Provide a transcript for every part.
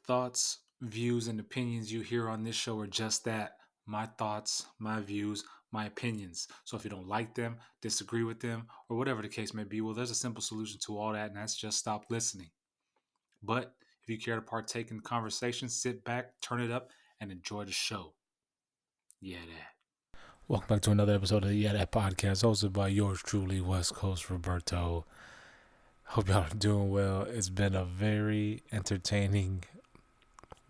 thoughts, views, and opinions you hear on this show are just that. My thoughts, my views, my opinions. So if you don't like them, disagree with them, or whatever the case may be, well, there's a simple solution to all that, and that's just stop listening. But if you care to partake in the conversation, sit back, turn it up, and enjoy the show. YeahDat. Welcome back to another episode of the YeahDat podcast, hosted by yours truly, West Coast Roberto. Hope y'all are doing well. It's been a very entertaining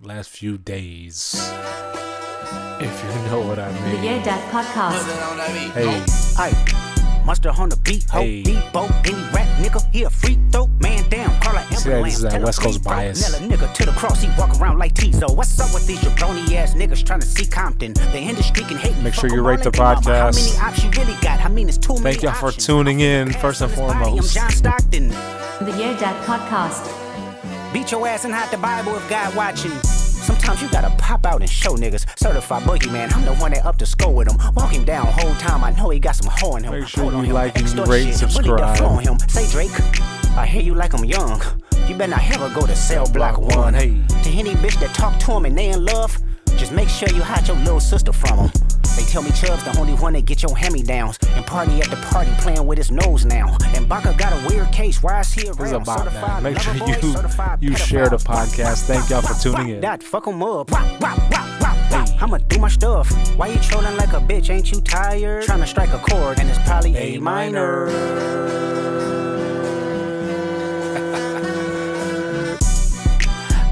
last few days, if you know what I mean. The YeahDat podcast. Hey, Mustard on the beat, ho, Debo, any rap nigga, he a free throw, man down, call like see, this is that West Coast bias. Nella nigga to the cross, he walk around like Tizo. What's up with these jabroni ass niggas trying to see Compton? The industry can hate me. Make sure you rate the podcast. How many options you really got? I mean, it's too many. Thank y'all for tuning in, first and foremost. John Stockton. The YeahDat podcast. Beat your ass and hide the Bible if God watching. Sometimes you gotta pop out and show niggas. Certified boogeyman, I'm the one that up to score with him. Walk him down whole time, I know he got some hoe in him. Make sure you like and rate and subscribe. Him. Say Drake, I hear you like I'm young. You better not ever go to cell block 1. Hey. To any bitch that talk to him and they in love, just make sure you hide your little sister from him. They tell me Chubb's the only one that get your hand-me-downs and party at the party playing with his nose now. And Baka got a weird case. Why is he around? This is about that. Make sure you share the podcast. Thank y'all for tuning in. That fuck 'em up. I'ma do my stuff. Why you trolling like a bitch? Ain't you tired? Trying to strike a chord and it's probably A minor.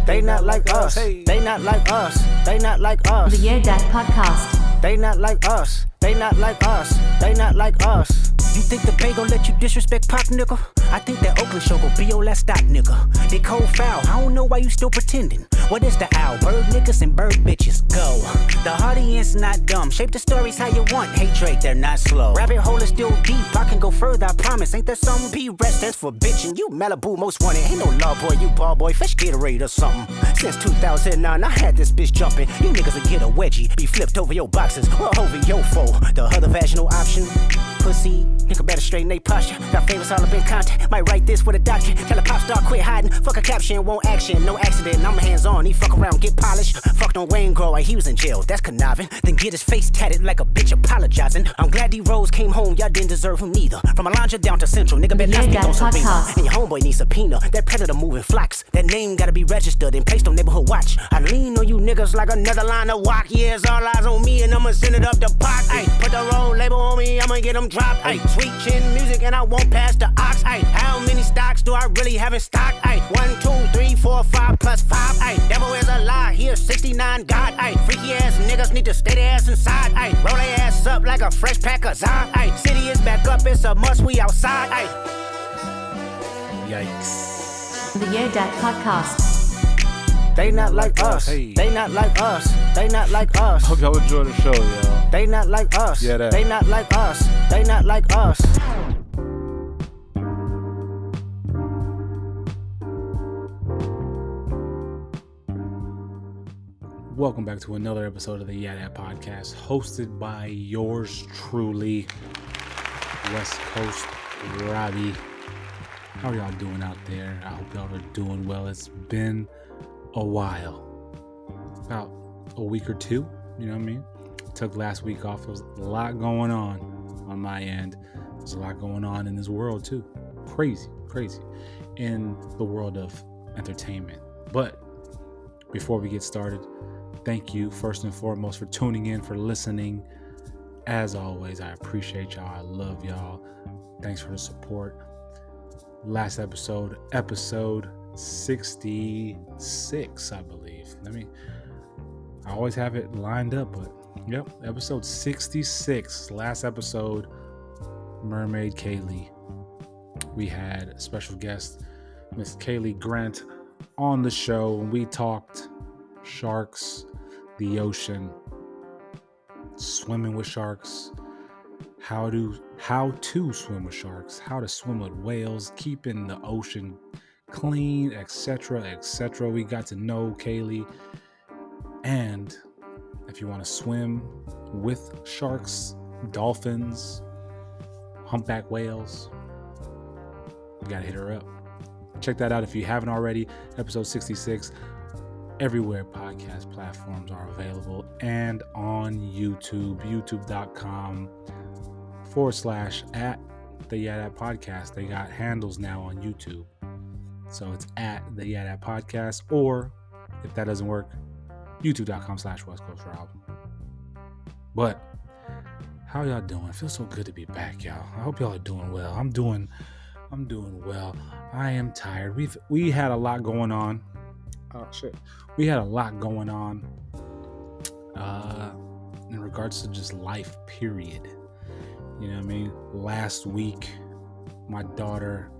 They not like us. They not like us. They not like us. The YeahDat podcast. They not like us. They not like us. They not like us. You think the Bay gon' let you disrespect Pop, nigga? I think that Oakland show gon' be your last stop, nigga. They cold foul. I don't know why you still pretending. What is the owl? Bird niggas and bird bitches. Go. The audience not dumb. Shape the stories how you want. Hey Drake, they're not slow. Rabbit hole is still deep. I can go further, I promise. Ain't that something? P-Rest stands for bitchin'. You Malibu most wanted. Ain't no law boy, you ball boy. Fresh Gatorade or something. Since 2009, I had this bitch jumping. You niggas will get a wedgie. Be flipped over your boxes or over your foe. The other vaginal option. Pussy. Nigga better straighten they posture. Got favors all up in contact. Might write this with a doctor. Tell a pop star quit hiding. Fuck a caption, won't action. No accident. I'm hands on. He fuck around, get polished. Fucked on Wayne Grow. He was in jail. That's conniving. Then get his face tatted like a bitch apologizing. I'm glad D-Rose came home. Y'all didn't deserve him neither. From Alondra down to Central. Nigga better not speak on Serena. And your homeboy needs subpoena. That predator moving flocks. That name gotta be registered and placed on neighborhood watch. I lean on you niggas like another line of walk. Yeah, it's all eyes on me and I'ma send it up the pot. Ay, put the road label on me. I'ma get them dropped. Ay, sweet chin music and I won't pass the ox. Ay, how many stocks do I really have in stock? Ay, 1, 2, 3, 4, 5 plus 5. Ay, devil is a lie. Here's 69 God. Ay, freaky ass niggas need to stay their ass inside. Ay, roll their ass up like a fresh pack of Zod. Ay, city is back up. It's a must. We outside. Ay. Yikes. The YeahDat podcast. They not like us. Hey. They not like us. They not like us. Hope y'all enjoy the show, y'all. They not like us. YeahDat. They not like us. They not like us. Welcome back to another episode of the YeahDat podcast, hosted by yours truly, West Coast Robbie. How are y'all doing out there? I hope y'all are doing well. It's been a while, about a week or two, you know what I mean? Took last week off. There was a lot going on my end. There's a lot going on in this world too. Crazy in the world of entertainment. But before we get started, thank you first and foremost for tuning in, for listening. As always, I appreciate y'all. I love y'all. Thanks for the support. Last episode 66, I believe. I always have it lined up, but yep, episode 66. Last episode, Mermaid Kaylee. We had a special guest, Miss Kaylee Grant, on the show, and we talked sharks, the ocean, swimming with sharks, how to swim with sharks, how to swim with whales, keeping the ocean clean, etc. We got to know Kaylee. And if you want to swim with sharks, dolphins, humpback whales, you gotta hit her up. Check that out if you haven't already. Episode 66. everywhere podcast platforms are available, and on YouTube, youtube.com/@the YeahDat podcast. They got handles now on YouTube. So it's @the YeahDat podcast, or if that doesn't work, youtube.com/West Coast Rob. But how y'all doing? It feels so good to be back, y'all. I hope y'all are doing well. I'm doing well. I am tired. We had a lot going on. Oh shit. We had a lot going on in regards to just life, period. You know what I mean? Last week, my daughter,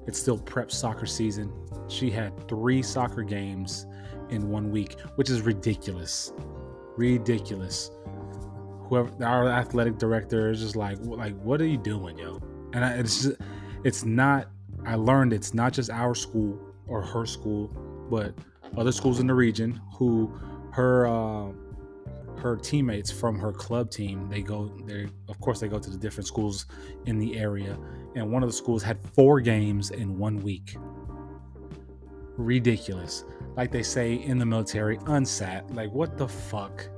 it's still prep soccer season. She had 3 soccer games in 1 week, which is ridiculous. Ridiculous. Whoever, our athletic director is just like, what are you doing, yo? And I learned it's not just our school or her school, but other schools in the region who her teammates from her club team, they go to the different schools in the area, and one of the schools had 4 games in 1 week. Ridiculous. Like they say in the military, unsat. Like, what the fuck?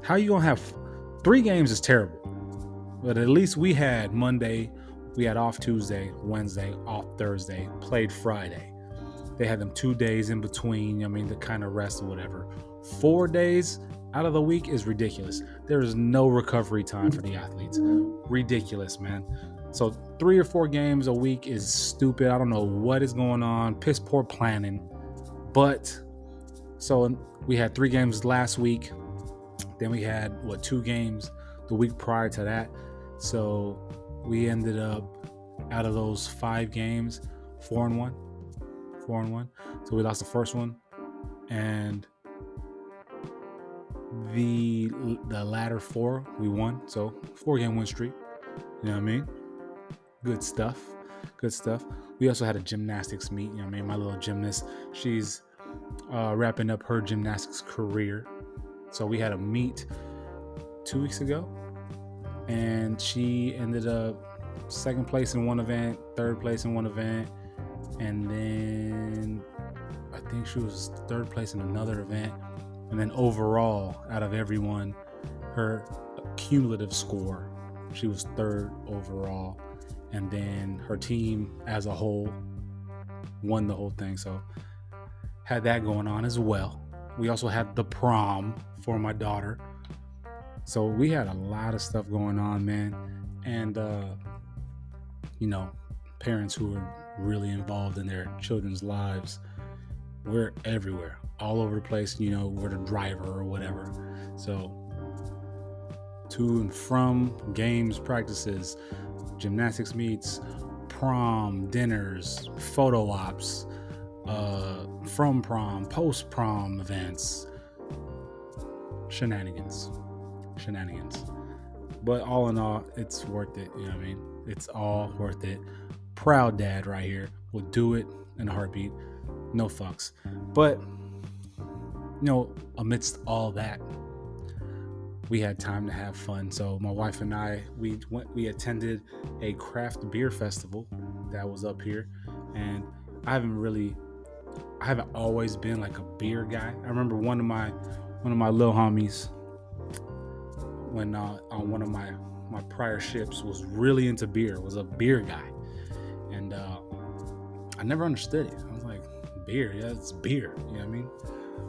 How you gonna have 3 games is terrible. But at least we had Monday, we had off Tuesday, Wednesday, off Thursday, played Friday. They had them 2 days in between, to kind of rest or whatever. 4 days out of the week is ridiculous. There is no recovery time for the athletes. Ridiculous, man. So 3 or 4 games a week is stupid. I don't know what is going on. Piss poor planning. But so we had 3 games last week. Then we had 2 games the week prior to that. So we ended up, out of those 5 games, 4-1. So we lost the first one, and the latter 4 we won. So 4-game win streak. You know what I mean? Good stuff. We also had a gymnastics meet. You know what I mean? My little gymnast, she's wrapping up her gymnastics career. So we had a meet 2 weeks ago, and she ended up 2nd place in one event, 3rd place in one event, and then I think she was 3rd place in another event. And then overall, out of everyone, her cumulative score, she was 3rd overall. And then her team as a whole won the whole thing. So had that going on as well. We also had the prom for my daughter. So we had a lot of stuff going on, man. And, parents who are really involved in their children's lives, we're everywhere, all over the place. We're the driver or whatever. So to and from games, practices, gymnastics meets, prom, dinners, photo ops, from prom, post prom events, shenanigans. But all in all, it's worth it. You know what I mean? It's all worth it. Proud dad right here. Will do it in a heartbeat. No fucks. But amidst all that, we had time to have fun. So my wife and I, we attended a craft beer festival that was up here, and I haven't always been like a beer guy. I remember one of my little homies, when on one of my prior ships, was really into beer, was a beer guy, and I never understood it. I was like, beer, yeah, it's beer, you know what I mean?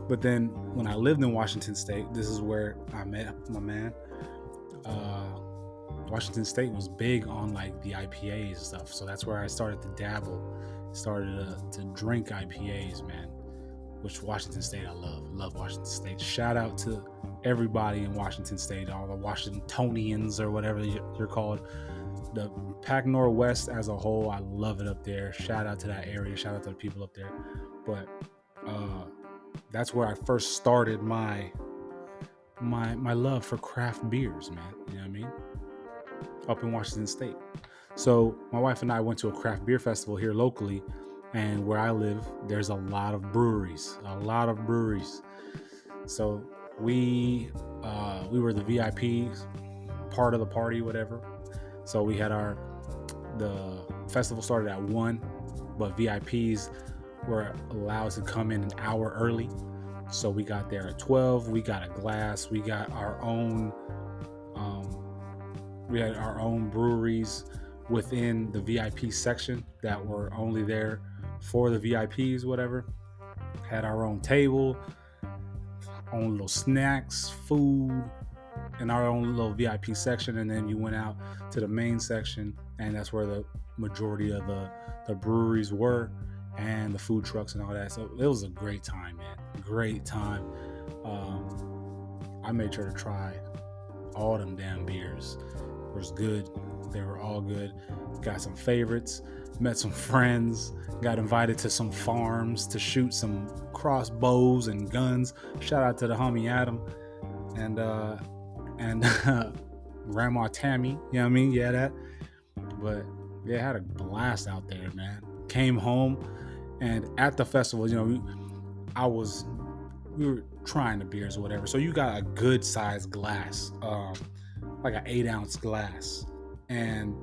But then when I lived in Washington State, this is where I met my man. Washington State was big on like the IPAs and stuff, so that's where I started to dabble, started to drink IPAs, man. Which Washington State, I love Washington State. Shout out to everybody in Washington State, all the Washingtonians or whatever you're called. The Pac Northwest as a whole, I love it up there. Shout out to that area. Shout out to the people up there. But that's where I first started my love for craft beers, man. You know what I mean? Up in Washington State. So my wife and I went to a craft beer festival here locally, and where I live, there's a lot of breweries. So we were the VIP part of the party, whatever. So we had the festival started at 1, but VIPs were allowed to come in an hour early. So we got there at 12. We got a glass. We got our own. We had our own breweries within the VIP section that were only there for the VIPs, whatever. Had our own table, own little snacks, food, in our own little VIP section. And then you went out to the main section, and that's where the majority of the breweries were, and the food trucks and all that. So it was a great time, man. Great time. I made sure to try all them damn beers. It was good. They were all good. Got some favorites, met some friends, got invited to some farms to shoot some crossbows and guns. Shout out to the homie Adam and Grandma Tammy, you know what I mean? Yeah, that. But yeah, had a blast out there, man. Came home, and at the festival, you know, we were trying the beers or whatever. So you got a good sized glass, like an 8-ounce glass, and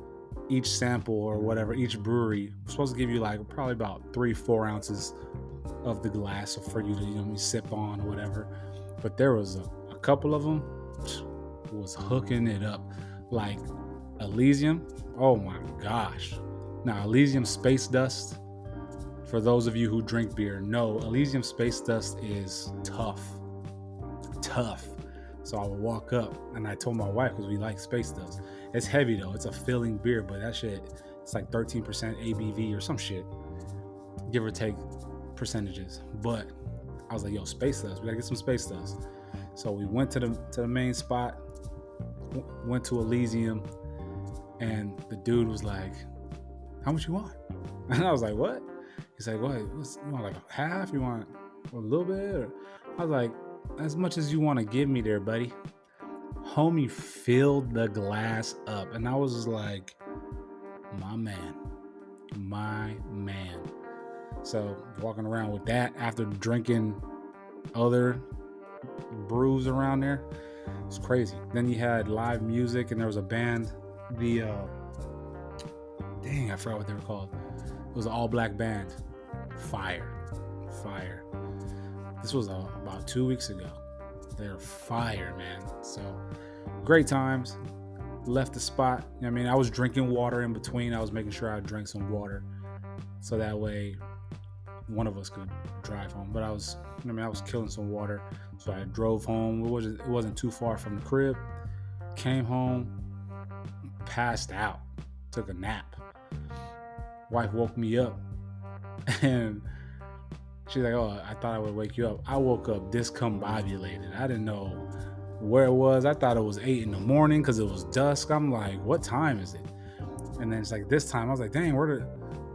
each sample or whatever, each brewery was supposed to give you like probably about 3-4 ounces of the glass for you to, you know, sip on or whatever. But there was a couple of them was hooking it up, like Elysium. Oh my gosh. Now, Elysium Space Dust, for those of you who drink beer, know Elysium Space Dust is tough. So I would walk up, and I told my wife, because we like Space Dust. It's heavy though. It's a filling beer, but that shit, it's like 13% ABV or some shit, give or take percentages. But I was like, yo, Space Dust. We gotta get some Space Dust. So we went to the main spot, went to Elysium, and the dude was like, how much you want? And I was like, what? He's like, what? You want like a half? You want a little bit? Or I was like, as much as you want to give me there, buddy. Homie filled the glass up, and I was just like, my man. So walking around with that after drinking other brews around there, it's crazy. Then you had live music, and there was a band, I forgot what they were called. It was an all-black band. Fire. This was about 2 weeks ago. They're fire, man. So great times. Left the spot. I mean, I was drinking water in between. I was making sure I drank some water, so that way one of us could drive home. But I was killing some water, so I drove home. It wasn't too far from the crib. Came home, passed out, took a nap. Wife woke me up, and she's like, oh, I thought I would wake you up. I woke up discombobulated. I didn't know where it was. I thought it was 8 in the morning because it was dusk. I'm like, what time is it? And then it's like this time. I was like, dang, where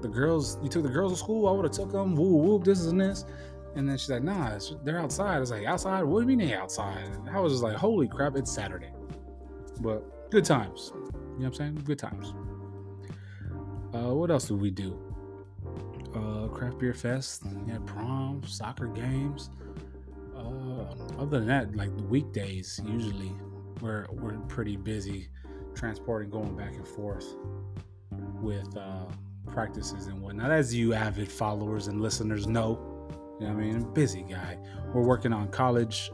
the girls? You took the girls to school? I would have took them. Woo, whoop, this and this. And then she's like, nah, they're outside. I was like, outside? What do you mean they outside? And I was just like, holy crap, it's Saturday. But good times. You know what I'm saying? Good times. What else did we do? Craft beer fest, prom, soccer games. Other than that, like weekdays, usually we're pretty busy transporting, going back and forth with practices and whatnot. As you avid followers and listeners know, you know what I mean, I'm a busy guy. We're working on college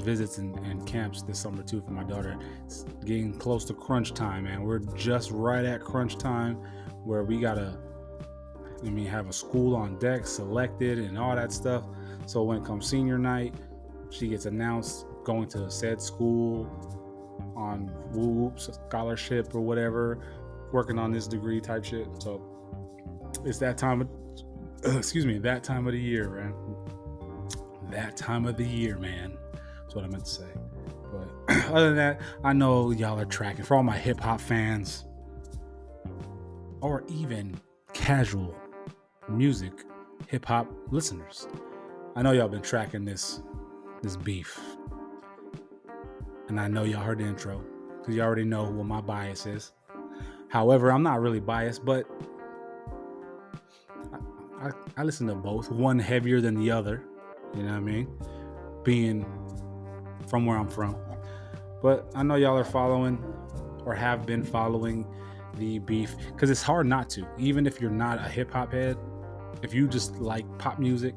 visits and camps this summer too for my daughter. It's getting close to crunch time, man. We're just right at crunch time where we gotta have a school on deck selected and all that stuff. So when it comes senior night, she gets announced going to said school on whoop scholarship or whatever, working on this degree type shit. So it's that time of that time of the year, man. That time of the year, man. That's what I meant to say. But other than that, I know y'all are tracking. For all my hip hop fans, or even casual music hip hop listeners, I know y'all been tracking this beef, and I know y'all heard the intro because you already know what my bias is. However, I'm not really biased, but I listen to both, one heavier than the other, you know what I mean, being from where I'm from. But I know y'all are following or have been following the beef, because it's hard not to, even if you're not a hip hop head. If you just like pop music,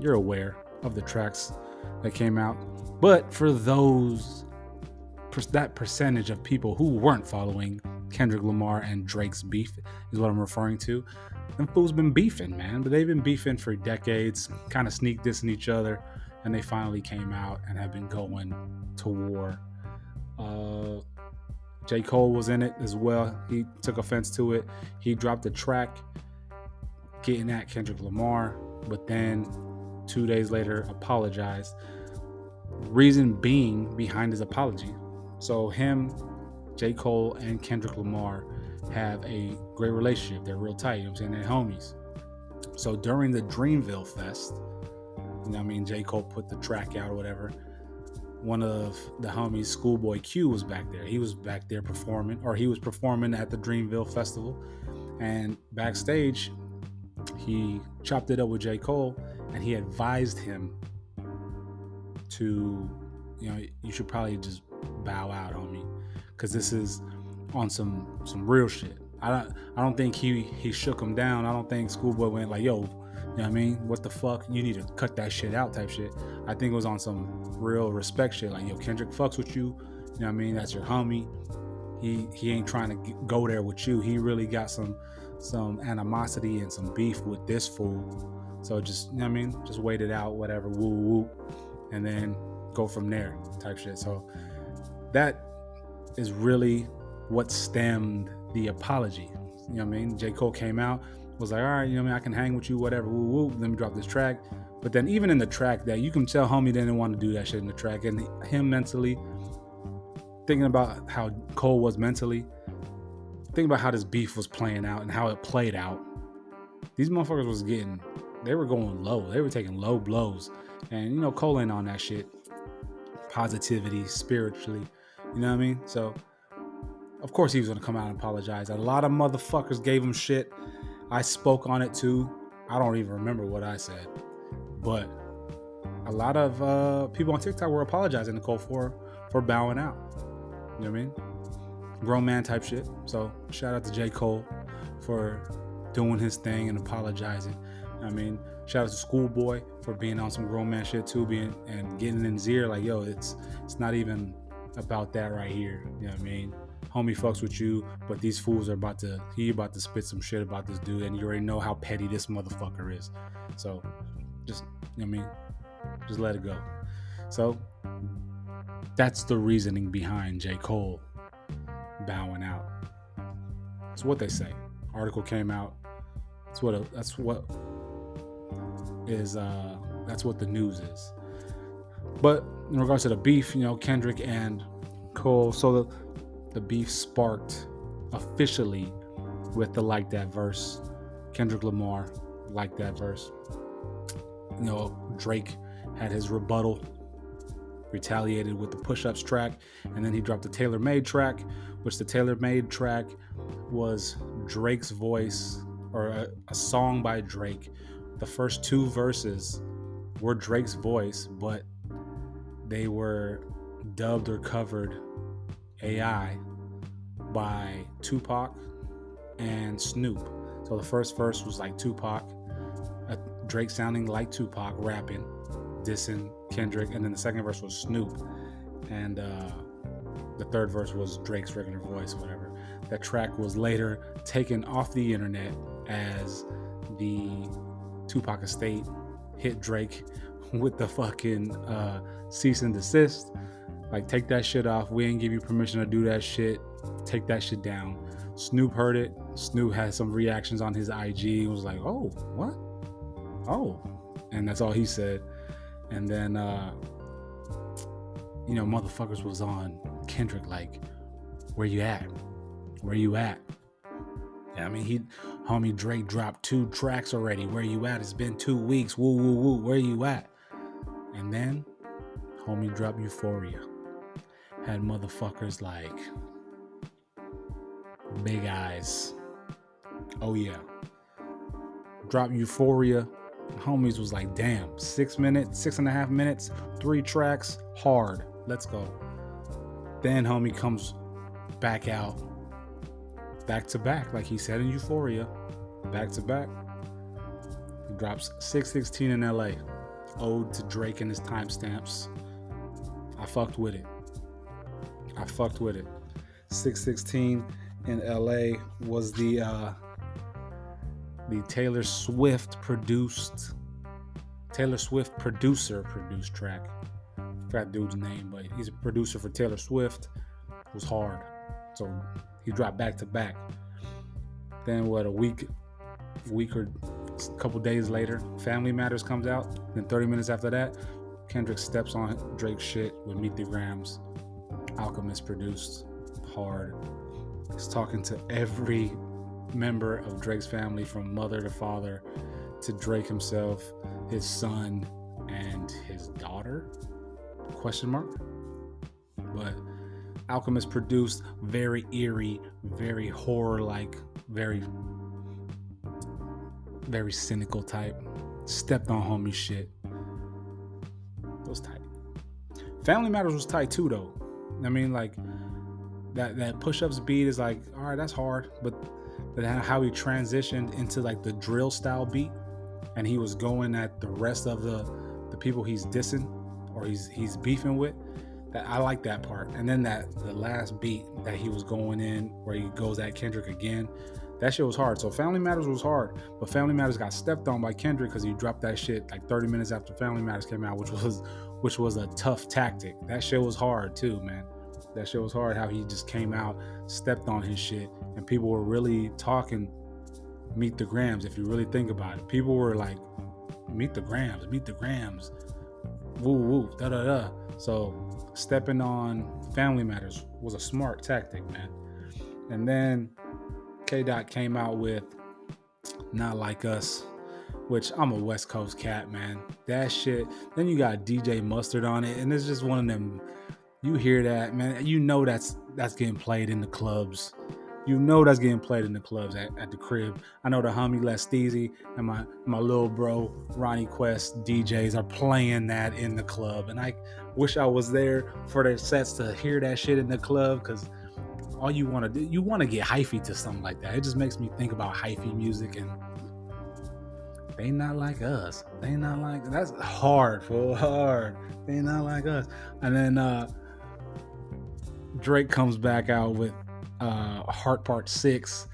you're aware of the tracks that came out. But for that percentage of people who weren't following Kendrick Lamar and Drake's beef is what I'm referring to. Them fools been beefing, man. But they've been beefing for decades, kind of sneak dissing each other, and they finally came out and have been going to war. J. Cole was in it as well. He took offense to it. He dropped a track getting at Kendrick Lamar, but then 2 days later apologized. Reason being behind his apology. So him, J. Cole, and Kendrick Lamar have a great relationship. They're real tight, you know what I'm saying? They're homies. So during the Dreamville Fest, J. Cole put the track out or whatever. One of the homies, Schoolboy Q, was back there. He was back there performing, or he was performing at the Dreamville Festival. And backstage, he chopped it up with J. Cole, and he advised him to, you should probably just bow out, homie, because this is on some real shit. I don't think he shook him down. I don't think Schoolboy went like, yo, what the fuck? You need to cut that shit out type shit. I think it was on some real respect shit. Like, yo, Kendrick fucks with you. That's your homie. He ain't trying to go there with you. He really got some animosity and some beef with this fool. So just, just wait it out, whatever, woo woo, and then go from there type shit. So that is really what stemmed the apology. J. Cole came out, was like, all right, I can hang with you, whatever, woo woo, let me drop this track. But then even in the track, that you can tell homie didn't want to do that shit in the track. And him mentally, thinking about how Cole was mentally, thinking about how this beef was playing out and how it played out. These motherfuckers they were going low. They were taking low blows. And, Cole ain't on that shit. Positivity, spiritually, So, of course he was going to come out and apologize. A lot of motherfuckers gave him shit. I spoke on it too. I don't even remember what I said. But a lot of people on TikTok were apologizing to Cole for bowing out. You know what I mean? Grown man type shit. So shout out to J. Cole for doing his thing and apologizing. Shout out to Schoolboy for being on some grown man shit too, and getting in his ear like, yo, it's not even about that right here. You know what I mean? Homie fucks with you, but these fools are about to spit some shit about this dude, and you already know how petty this motherfucker is. So just, just let it go. So that's the reasoning behind J. Cole bowing out. That's what they say. Article came out. That's what the news is. But in regards to the beef, Kendrick and Cole, so the beef sparked officially with the Like That verse. Kendrick Lamar liked that verse. Drake had his rebuttal, retaliated with the Push-Ups track, and then he dropped the Tailor Made track, which the Tailor Made track was Drake's voice, or a song by Drake. The first two verses were Drake's voice, but they were dubbed or covered AI by Tupac and Snoop. So the first verse was like Tupac, Drake sounding like Tupac, rapping, dissing Kendrick, and then the second verse was Snoop, and the third verse was Drake's regular voice, whatever. That track was later taken off the internet as the Tupac estate hit Drake with the fucking cease and desist. Like, take that shit off. We ain't give you permission to do that shit. Take that shit down. Snoop heard it. Snoop had some reactions on his IG. He was like, oh, what? Oh. And that's all he said. And then, motherfuckers was on Kendrick like, where you at? Where you at? Yeah, homie Drake dropped 2 tracks already. Where you at? It's been 2 weeks. Woo, woo, woo. Where you at? And then, homie dropped Euphoria. Had motherfuckers like big eyes. Oh yeah. Dropped Euphoria. Homies was like, damn, 6.5 minutes, 3 tracks, hard. Let's go. Then homie comes back out, back to back, like he said in Euphoria, back to back. He drops 616 in LA. ode to Drake and his timestamps. I fucked with it. 616 in LA was the Taylor Swift producer produced track. I forgot dude's name, but he's a producer for Taylor Swift. It was hard. So he dropped back to back. Then a week or a couple days later, Family Matters comes out. Then 30 minutes after that, Kendrick steps on Drake's shit with Meet the Grams. Alchemist produced, hard. He's talking to every member of Drake's family, from mother to father to Drake himself, his son, and his daughter? ? But Alchemist produced, very eerie, very horror-like, very cynical type. Stepped on homie shit. It was tight. Family Matters was tight too, though. I mean, like, that push-ups beat is like, all right, that's hard, but how he transitioned into like the drill style beat, and he was going at the rest of the people he's dissing or he's beefing with, that I like that part. And then the last beat that he was going in where he goes at Kendrick again, that shit was hard. So Family Matters was hard, but Family Matters got stepped on by Kendrick because he dropped that shit like 30 minutes after Family Matters came out, which was a tough tactic. That shit was hard too, man. That shit was hard, how he just came out, stepped on his shit, and people were really talking Meet the Grams. If you really think about it, people were like, Meet the Grams, woo woo, da da da. So stepping on Family Matters was a smart tactic, man. And then YeahDat came out with Not Like Us, which I'm a West Coast cat, man. That shit. Then you got DJ Mustard on it, and it's just one of them. You hear that, man. You know that's getting played in the clubs. You know that's getting played in the clubs at the crib. I know the homie Les Steezy and my little bro Ronnie Quest DJs are playing that in the club, and I wish I was there for their sets to hear that shit in the club, because all you want to do, you want to get hyphy to something like that. It just makes me think about hyphy music, and they not like us. That's hard, fool. Hard. They not like us. And then Drake comes back out with Heart Part 6,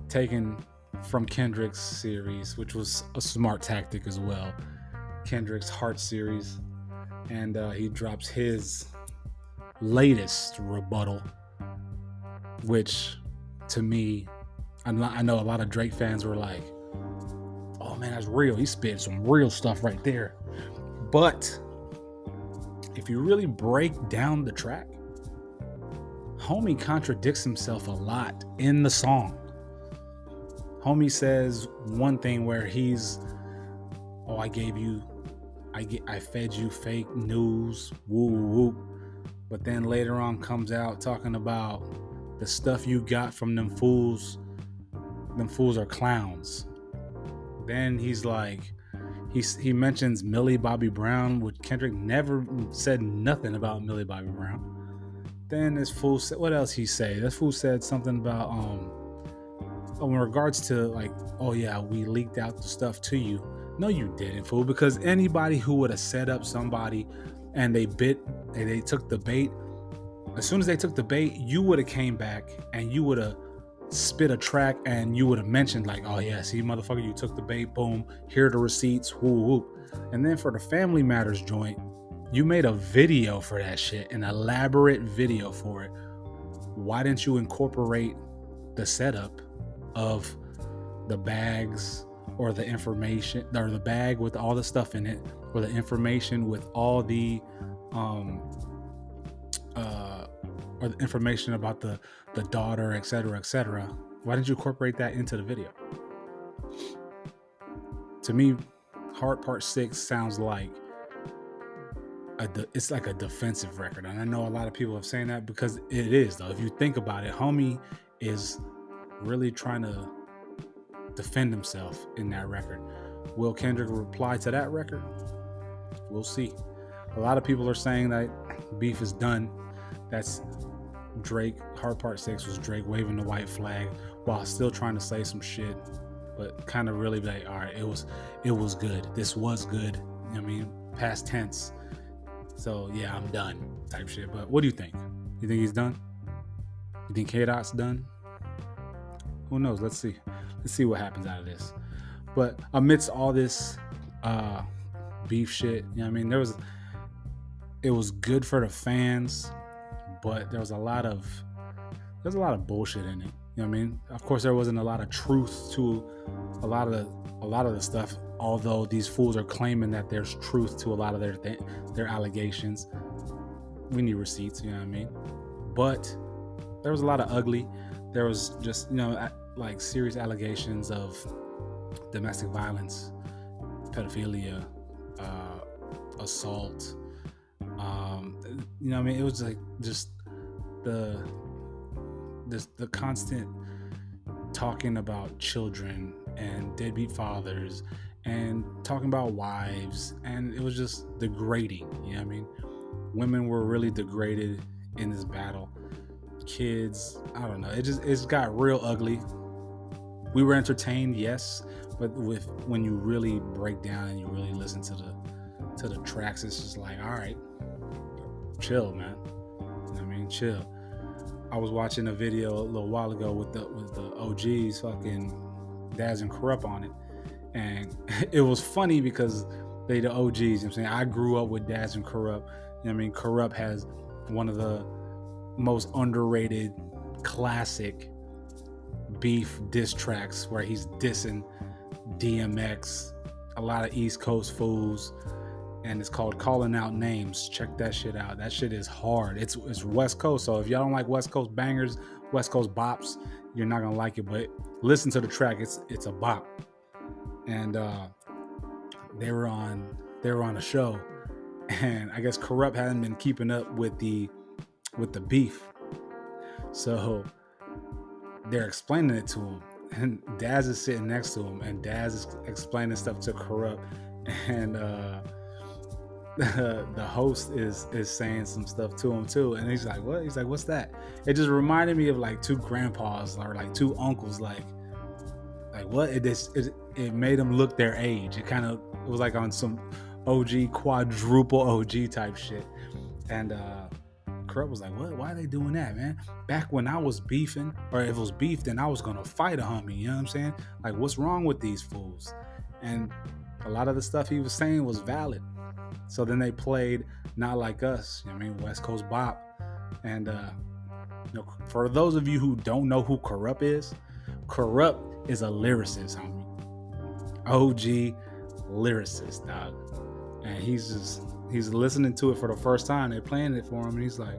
taken from Kendrick's series, which was a smart tactic as well. Kendrick's Heart series. And he drops his latest rebuttal, which to me, I know a lot of Drake fans were like, oh man, that's real. He spit some real stuff right there. But if you really break down the track, homie contradicts himself a lot in the song. Homie says one thing where he's, oh, I fed you fake news, woo woo. But then later on comes out talking about the stuff you got from them fools. Them fools are clowns. Then he's like, he mentions Millie Bobby Brown, which Kendrick never said nothing about Millie Bobby Brown. Then this fool said, what else he say? This fool said something about in regards to like, oh yeah, we leaked out the stuff to you. No, you didn't, fool, because anybody who would have set up somebody and they took the bait, as soon as they took the bait, you would have came back and you would have spit a track and you would have mentioned like, oh yeah, see motherfucker, you took the bait, boom, here are the receipts, whoo whoo. And then for the Family Matters joint, you made a video for that shit, an elaborate video for it. Why didn't you incorporate the setup of the bags or the information, or the bag with all the stuff in it, or the information with all the or the information about the daughter, etc., etc.? Why didn't you incorporate that into the video? To me, Heart Part 6 sounds like it's like a defensive record, and I know a lot of people have saying that because it is, though. If you think about it, homie is really trying to defend himself in that record. Will Kendrick reply to that record? We'll see. A lot of people are saying that beef is done. That's Drake. Heart Part 6 was Drake waving the white flag while still trying to say some shit but kind of really be like, all right, it was good. This was good. You know what I mean? Past tense. So yeah, I'm done type shit. But what do you think? You think he's done? You think YeahDat's done? Who knows? Let's see. Let's see what happens out of this. But amidst all this beef shit, you know what I mean? It was good for the fans, but there was a lot of bullshit in it. You know what I mean? Of course, there wasn't a lot of truth to a lot of the stuff. Although these fools are claiming that there's truth to a lot of their allegations. We need receipts, you know what I mean? But there was a lot of ugly. There was just, like serious allegations of domestic violence, pedophilia, assault. You know what I mean? It was like just the constant talking about children and deadbeat fathers and talking about wives, and it was just degrading. You know what I mean? Women were really degraded in this battle. Kids, I don't know. It's got real ugly. We were entertained, yes, but when you really break down and you really listen to the tracks, it's just like, all right, chill, man. You know what I mean? Chill. I was watching a video a little while ago with the OGs, fucking Daz and Corrupt on it, and it was funny because they the OGs. You know what I'm saying? I grew up with Daz and Corrupt. You know what I mean? Corrupt has one of the most underrated classic beef diss tracks where he's dissing DMX, a lot of East Coast fools, and it's called Calling Out Names. Check that shit out. That shit is hard. It's West Coast, so if y'all don't like West Coast bangers, West Coast bops, you're not gonna like it, but listen to the track. It's a bop. And they were on a show, and I guess Corrupt hadn't been keeping up with the beef, so they're explaining it to him, and Daz is sitting next to him, and Daz is explaining stuff to Corrupt, and the host is saying some stuff to him too, and he's like, what? He's like, what's that? It just reminded me of like two grandpas or like two uncles, like what? It made them look their age. It was like on some OG quadruple OG type shit, and Corrupt was like, what? Why are they doing that, man? Back when I was beefing, or if it was beef, then I was gonna fight a homie. You know what I'm saying? Like, what's wrong with these fools? And a lot of the stuff he was saying was valid. So then they played Not Like Us, you know what I mean, West Coast bop. And for those of you who don't know who Corrupt is a lyricist, homie. OG lyricist, dog. And he's listening to it for the first time. They're playing it for him, and he's like,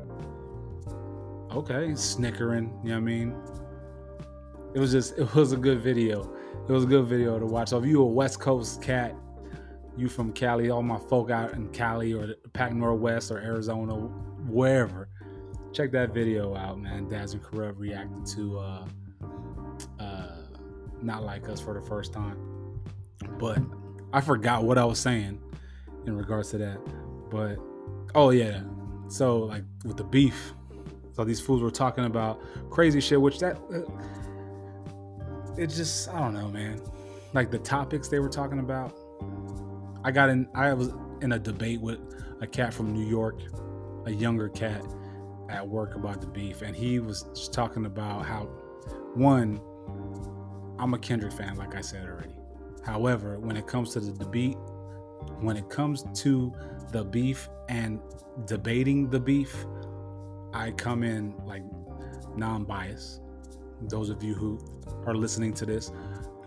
okay, snickering, you know what I mean? It was a good video. It was a good video to watch. So if you a West Coast cat, you from Cali, all my folk out in Cali or the Pac Northwest or Arizona, wherever, check that video out, man. Daz and Corrupt reacted to Not Like Us for the first time. But I forgot what I was saying in regards to that. But oh yeah, so like with the beef, so these fools were talking about crazy shit, which it just, I don't know, man. Like the topics they were talking about. I was in a debate with a cat from New York, a younger cat at work, about the beef, and he was just talking about how, one, I'm a Kendrick fan, like I said already. However, when it comes to the debate, when it comes to the beef and debating the beef, I come in like non-biased. Those of you who are listening to this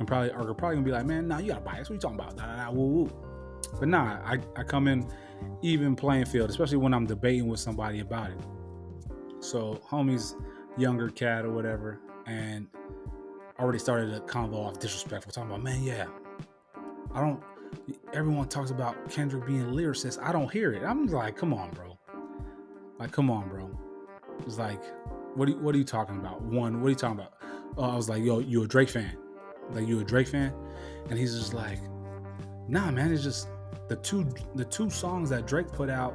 are probably gonna be like, man, nah, you got a bias. What are you talking about? Nah, woo woo. But nah, I come in even playing field, especially when I'm debating with somebody about it. So homie's younger cat or whatever, and already started a convo off disrespectful, talking about, man, yeah, everyone talks about Kendrick being a lyricist. I don't hear it. I'm like, come on, bro. It's like, what are you talking about? One, what are you talking about? I was like, yo, you a Drake fan? Like, you a Drake fan? And he's just like, nah, man, it's just the two songs that Drake put out,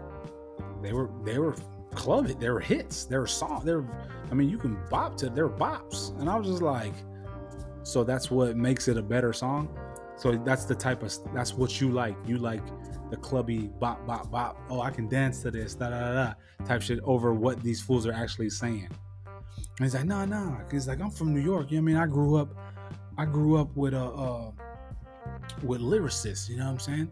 they were club hit. They were hits. They were songs. You can bop to, they were bops. And I was just like, So that's what makes it a better song. So that's what you like. You like the clubby bop, bop, bop. Oh, I can dance to this, da, da, da, da, type shit over what these fools are actually saying. And he's like, nah. He's like, I'm from New York. You know what I mean? I grew up with lyricists, you know what I'm saying?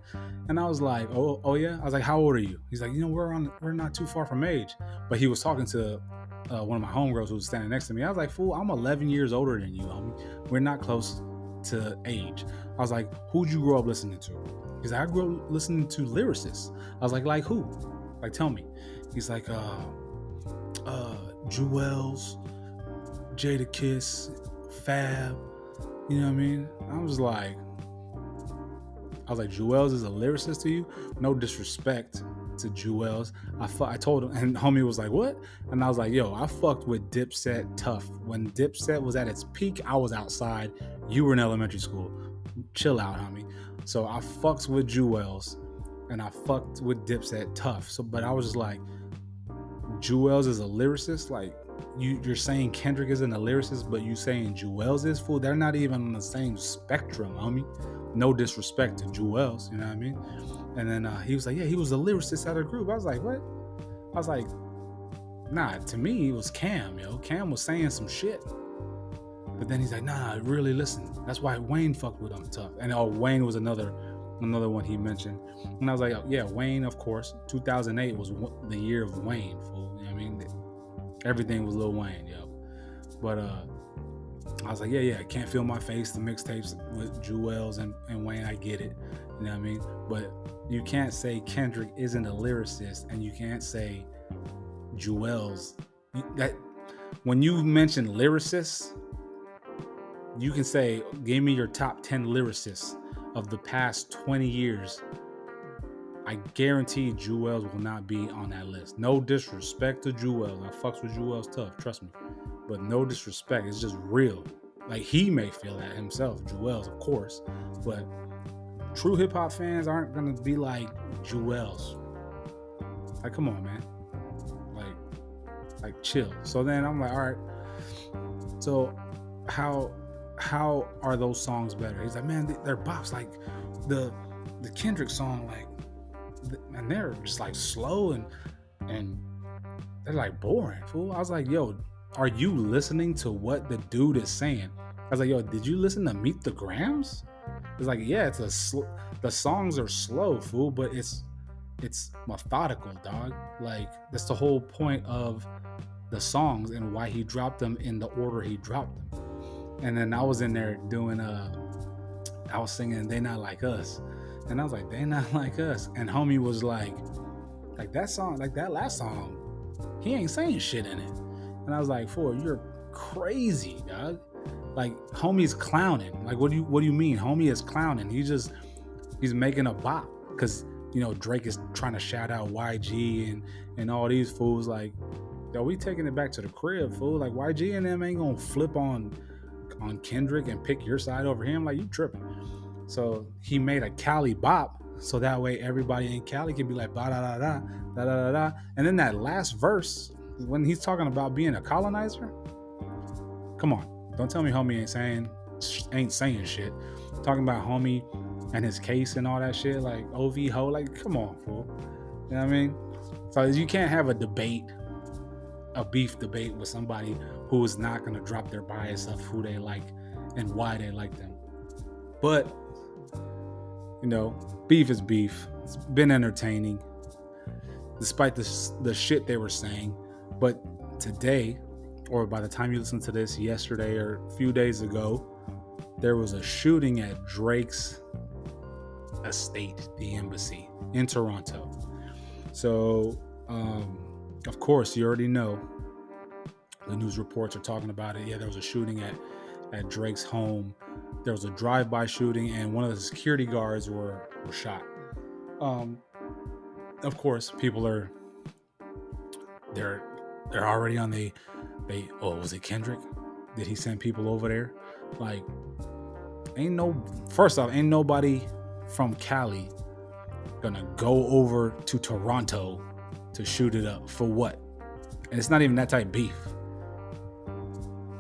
And I was like, oh yeah? I was like, how old are you? He's like, we're not too far from age. But he was talking to one of my homegirls who was standing next to me. I was like, fool, I'm 11 years older than you, homie. We're not close to age. I was like, who'd you grow up listening to? He's like, I grew up listening to lyricists. I was like who? Like, tell me. He's like, Jewels, Jadakiss, Fab, you know what I mean? I was like, Jewels is a lyricist to you? No disrespect to Jewels. I told him, and homie was like, what? And I was like, yo, I fucked with Dipset tough. When Dipset was at its peak, I was outside. You were in elementary school. Chill out, homie. So I fucked with Jewels, and I fucked with Dipset tough. So, but I was just like, Jewels is a lyricist? Like, you're saying Kendrick isn't a lyricist, but you saying Jewels is? Fool, they're not even on the same spectrum, homie. No disrespect to Jewels, you know what I mean? And then he was like, yeah, he was a lyricist at a group. I was like, what? I was like, nah, to me, it was Cam, yo. Cam was saying some shit. But then he's like, nah, really listen. That's why Wayne fucked with him tough. And Wayne was another one he mentioned. And I was like, yeah, Wayne, of course. 2008 was the year of Wayne, fool. You know what I mean? Everything was Lil Wayne, yo. But I was like, yeah, Can't Feel My Face, the mixtapes with Jewels and Wayne, I get it. You know what I mean? But you can't say Kendrick isn't a lyricist, and you can't say Jewels. That when you mention lyricists, you can say, give me your top 10 lyricists of the past 20 years. I guarantee Jewels will not be on that list. No disrespect to Jewels. I fucks with Jewels tough, trust me. But no disrespect. It's just real. Like, he may feel that himself, Jewels, of course. But true hip hop fans aren't gonna be like Jewels. Like, come on, man. Like chill. So then I'm like, all right. So how are those songs better? He's like, man, they're bops. Like the Kendrick song, like, and they're just like slow and they're like boring, fool. I was like, yo, are you listening to what the dude is saying? I was like, yo, did you listen to Meet the Grams? It's like, yeah, the songs are slow, fool, but it's methodical, dog. Like, that's the whole point of the songs and why he dropped them in the order he dropped them. And then I was in there doing I was singing They Not Like Us. And I was like, They Not Like Us. And homie was like that song, like that last song, he ain't saying shit in it. And I was like, fool, you're crazy, dog. Like, homie's clowning. Like, what do you mean? Homie is clowning. He's making a bop. Cause, you know, Drake is trying to shout out YG and all these fools. Like, yo, we taking it back to the crib, fool. Like, YG and them ain't gonna flip on Kendrick and pick your side over him. Like, you tripping. So he made a Cali bop, so that way everybody in Cali can be like ba da da da da da da. And then that last verse, when he's talking about being a colonizer, come on, don't tell me homie ain't saying shit. Talking about homie and his case and all that shit, like OV ho, like, come on, fool. You know what I mean? So you can't have a beef debate with somebody who is not going to drop their bias of who they like and why they like them. But, you know, beef is beef. It's been entertaining, despite the shit they were saying. But today, or by the time you listen to this, yesterday or a few days ago, there was a shooting at Drake's estate, the embassy in Toronto. So, of course, you already know, the news reports are talking about it. Yeah, there was a shooting at Drake's home. There was a drive-by shooting, and one of the security guards were shot. Of course, people are they're already on was it Kendrick? Did he send people over there? Like, first off, ain't nobody from Cali gonna go over to Toronto to shoot it up for what? And it's not even that type beef.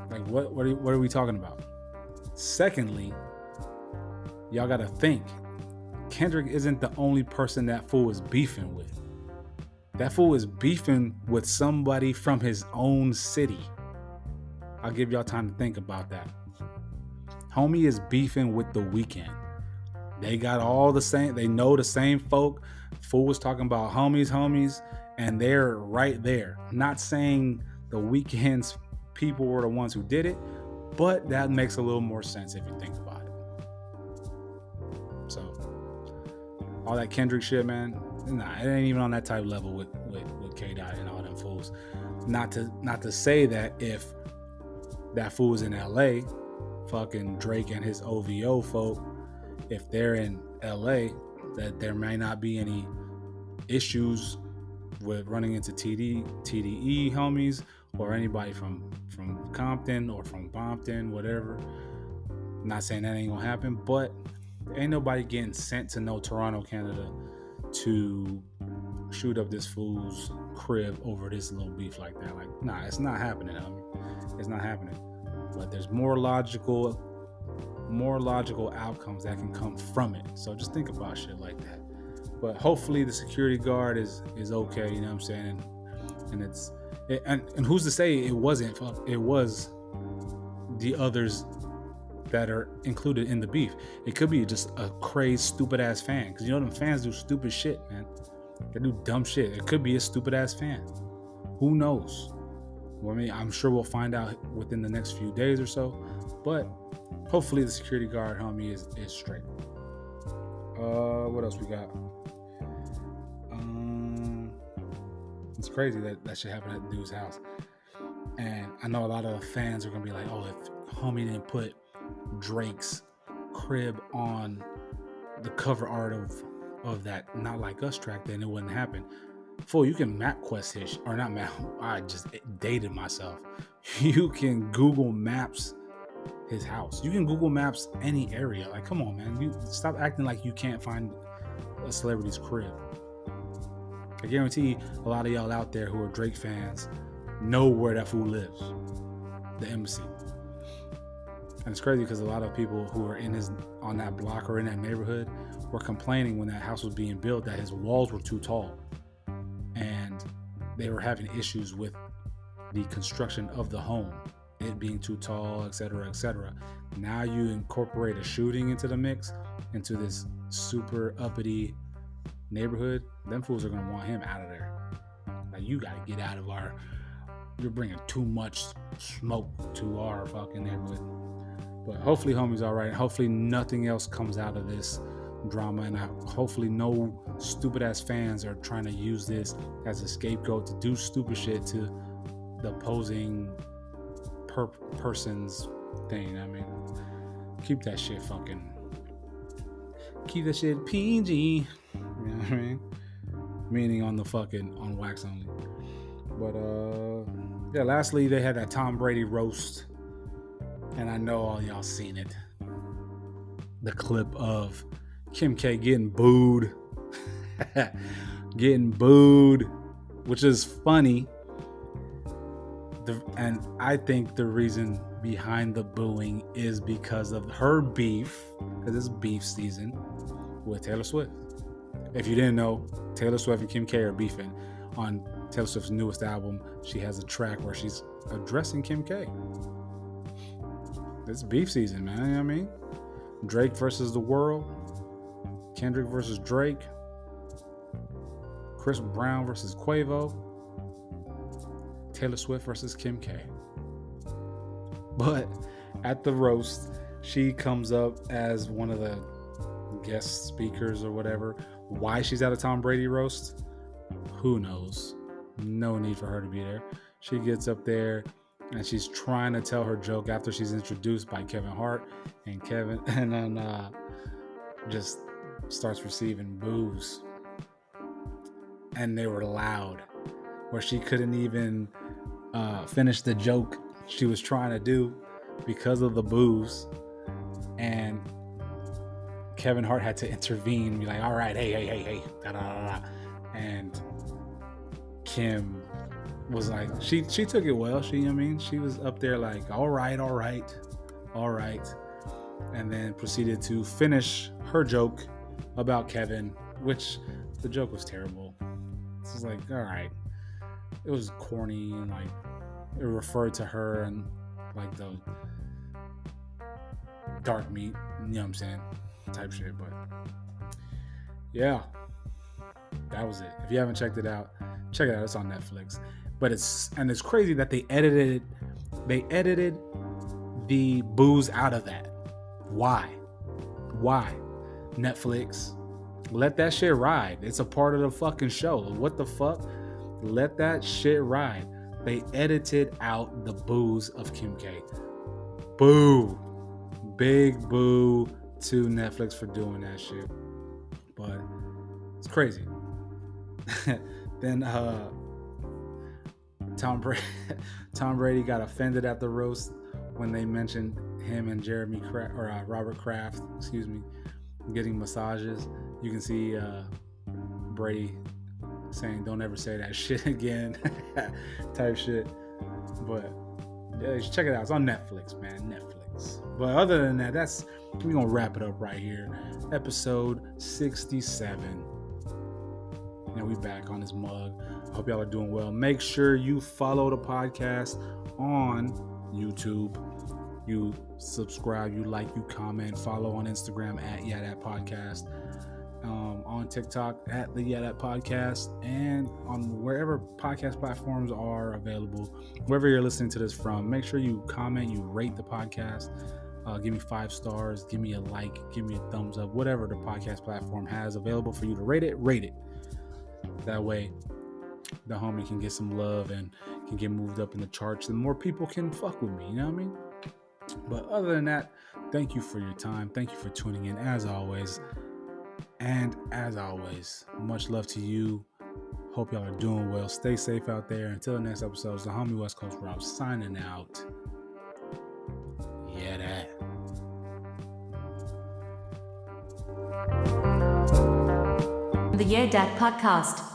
Like, what are we talking about? Secondly, y'all gotta think, Kendrick isn't the only person that fool is beefing with. That fool is beefing with somebody from his own city. I'll give y'all time to think about that. Homie is beefing with The Weeknd. They got all the same, they know the same folk. Fool was talking about homies, and they're right there. Not saying The Weeknd's people were the ones who did it, but that makes a little more sense if you think about it. So, all that Kendrick shit, man, nah, it ain't even on that type level with YeahDat and all them fools. Not to say that if that fool was in LA, fucking Drake and his OVO folk, if they're in LA, that there may not be any issues with running into TDE homies or anybody from Compton or from Bompton, whatever. Not saying that ain't gonna happen, but ain't nobody getting sent to no Toronto, Canada to shoot up this fool's crib over this little beef like that. Like, nah, it's not happening, homie. It's not happening. But there's more logical outcomes that can come from it. So just think about shit like that. But hopefully the security guard is okay, you know what I'm saying? And who's to say it wasn't? It was the others that are included in the beef. It could be just a crazy, stupid ass fan. Because you know them fans do stupid shit, man. They do dumb shit. It could be a stupid ass fan. Who knows? Well, I mean, I'm sure we'll find out within the next few days or so. But hopefully the security guard, homie, is straight. What else we got? It's crazy that shit happened at the dude's house. And I know a lot of fans are gonna be like, oh, if homie didn't put Drake's crib on the cover art of that Not Like Us track, then it wouldn't happen. Fool, you can MapQuest his, or not map, I just dated myself. You can Google Maps his house. You can Google Maps any area. Like, come on, man. You stop acting like you can't find a celebrity's crib. I guarantee a lot of y'all out there who are Drake fans know where that fool lives. The embassy. And it's crazy because a lot of people who are on that block or in that neighborhood were complaining when that house was being built that his walls were too tall. And they were having issues with the construction of the home, it being too tall, etc., etc. Now you incorporate a shooting into the mix, into this super uppity neighborhood. Them fools are gonna want him out of there. Like, you gotta get out of you're bringing too much smoke to our fucking neighborhood. But hopefully homie's all right. Hopefully nothing else comes out of this drama, and hopefully no stupid ass fans are trying to use this as a scapegoat to do stupid shit to the opposing person's thing. I mean, keep that shit PG. You know what I mean? Meaning on wax only. But yeah, lastly, they had that Tom Brady roast. And I know all y'all seen it. The clip of Kim K getting booed. Getting booed, which is funny. And I think the reason behind the booing is because of her beef, because it's beef season, with Taylor Swift. If you didn't know, Taylor Swift and Kim K are beefing. On Taylor Swift's newest album, she has a track where she's addressing Kim K. It's beef season, man. You know what I mean? Drake versus the world. Kendrick versus Drake. Chris Brown versus Quavo. Taylor Swift versus Kim K. But at the roast, she comes up as one of the guest speakers or whatever. Why she's at a Tom Brady roast? Who knows? No need for her to be there. She gets up there and she's trying to tell her joke after she's introduced by Kevin Hart, and then just starts receiving boos. And they were loud, where she couldn't even finish the joke she was trying to do because of the boos. And Kevin Hart had to intervene and be like, all right, hey, da, da, da, da. And Kim was like, she took it well. She was up there like, all right. and then proceeded to finish her joke about Kevin, which the joke was terrible. This was like, all right, it was corny and like it referred to her and like the dark meat, you know what I'm saying, type shit. But yeah, that was it. If you haven't checked it out, check it out. It's on Netflix. But it's crazy that they edited the booze out of that. Why? Netflix, let that shit ride. It's a part of the fucking show. What the fuck? Let that shit ride. They edited out the booze of Kim K. Boo. Big boo to Netflix for doing that shit. But it's crazy. Then Tom Brady got offended at the roast when they mentioned him and Robert Kraft, getting massages. You can see Brady saying, "Don't ever say that shit again," type shit. But yeah, you should check it out. It's on Netflix, man. Netflix. But other than that, we're gonna wrap it up right here. Episode 67. And we back on this mug. I hope y'all are doing well. Make sure you follow the podcast on YouTube. You subscribe, you like, you comment, follow on Instagram at YeahDat Podcast, on TikTok at the YeahDat Podcast, and on wherever podcast platforms are available, wherever you're listening to this from. Make sure you comment, you rate the podcast. Give me 5 stars, give me a like, give me a thumbs up, whatever the podcast platform has available for you to rate it. That way, the homie can get some love and can get moved up in the charts, and more people can fuck with me, you know what I mean? But other than that, thank you for your time. Thank you for tuning in as always. And as always, much love to you. Hope y'all are doing well. Stay safe out there. Until the next episode, it's the homie West Coast Rob signing out. YeahDat. The YeahDat Podcast.